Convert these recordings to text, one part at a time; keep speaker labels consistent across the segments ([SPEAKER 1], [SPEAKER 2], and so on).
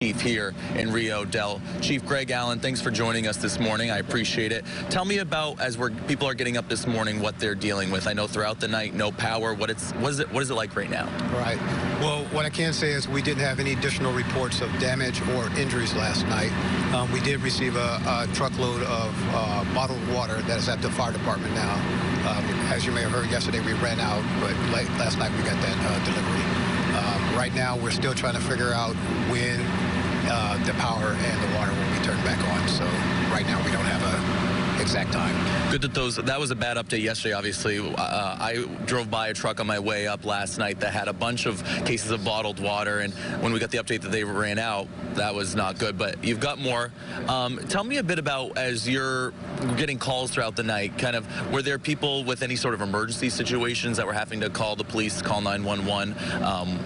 [SPEAKER 1] Chief here in Rio Del. Chief Greg Allen, thanks for joining us this morning. I appreciate it. Tell me about, as people are getting up this morning, what they're dealing with. I know throughout the night, no power. What is it like right now?
[SPEAKER 2] Right. Well, what I can say is we didn't have any additional reports of damage or injuries last night. We did receive a truckload of bottled water that is at the fire department now. As you may have heard yesterday, we ran out, but last night we got that delivery. Right now, we're still trying to figure out when the power and the water will be turned back on. So right now we don't have a exact time.
[SPEAKER 1] Good that was a bad update yesterday, obviously. I drove by a truck on my way up last night that had a bunch of cases of bottled water, and when we got the update that they ran out, that was not good, but you've got more. Tell me a bit about, as you're getting calls throughout the night, kind of, were there people with any sort of emergency situations that were having to call the police, call 911?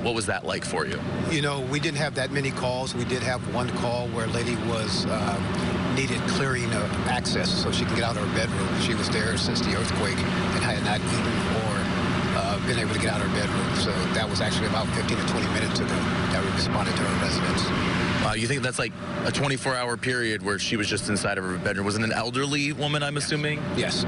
[SPEAKER 1] What was that like for you?
[SPEAKER 2] You know, we didn't have that many calls. We did have one call where a lady was needed clearing of access so she can get out of her bedroom. She was there since the earthquake and had not eaten or been able to get out of her bedroom. So that was actually about 15 to 20 minutes ago that we responded to her residence.
[SPEAKER 1] You think that's like a 24-hour period where she was just inside of her bedroom? Was it an elderly woman, I'm assuming?
[SPEAKER 2] Yes.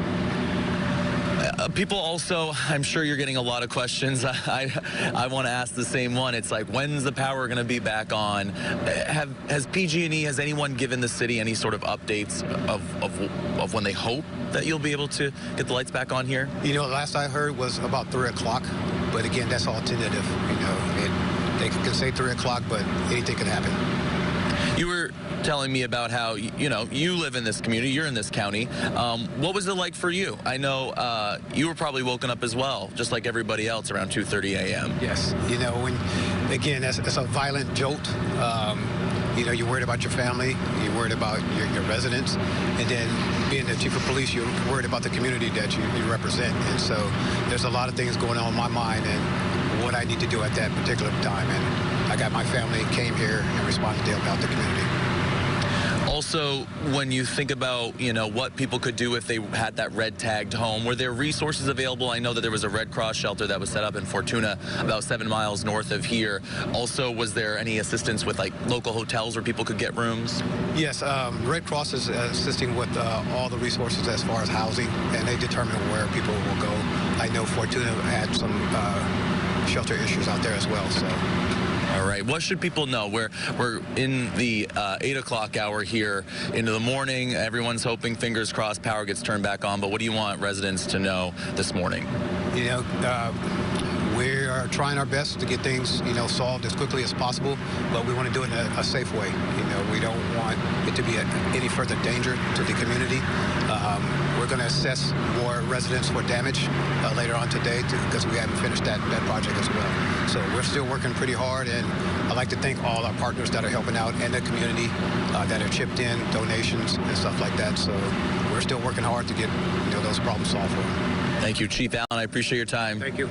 [SPEAKER 1] People also, I'm sure you're getting a lot of questions. I want to ask the same one. It's like, when's the power going to be back on? Has PG&E, has anyone given the city any sort of updates of when they hope that you'll be able to get the lights back on here?
[SPEAKER 2] You know, last I heard was about 3 o'clock, but again, that's all tentative. You know, they can say 3 o'clock, but anything could happen.
[SPEAKER 1] You were telling me about how, you live in this community, you're in this county. What was it like for you? I know you were probably woken up as well, just like everybody else, around 2:30 a.m.
[SPEAKER 2] Yes. You know, again, that's a violent jolt. You know, you're worried about your family, you're worried about your residents, and then being the chief of police, you're worried about the community that you represent. And so there's a lot of things going on in my mind and what I need to do at that particular time. And I got my family, came here, and responded to help out the community.
[SPEAKER 1] Also, when you think about, what people could do if they had that red tagged home, were there resources available? I know that there was a Red Cross shelter that was set up in Fortuna, about 7 miles north of here. Also, was there any assistance with local hotels where people could get rooms?
[SPEAKER 2] Yes, Red Cross is assisting with all the resources as far as housing, and they determine where people will go. I know Fortuna had some shelter issues out there as well. So.
[SPEAKER 1] All right. What should people know? We're in the 8 o'clock hour here into the morning. Everyone's hoping, fingers crossed, power gets turned back on. But what do you want residents to know this morning?
[SPEAKER 2] You know, we are trying our best to get things, solved as quickly as possible, but we want to do it in a safe way. We don't want it to be any further danger to the community. We're going to assess more residents for damage later on today because we haven't finished that project as well. So we're still working pretty hard, and I'd like to thank all our partners that are helping out in the community that have chipped in donations and stuff like that. So we're still working hard to get those problems solved for them.
[SPEAKER 1] Thank you, Chief Allen. I appreciate your time.
[SPEAKER 2] Thank you.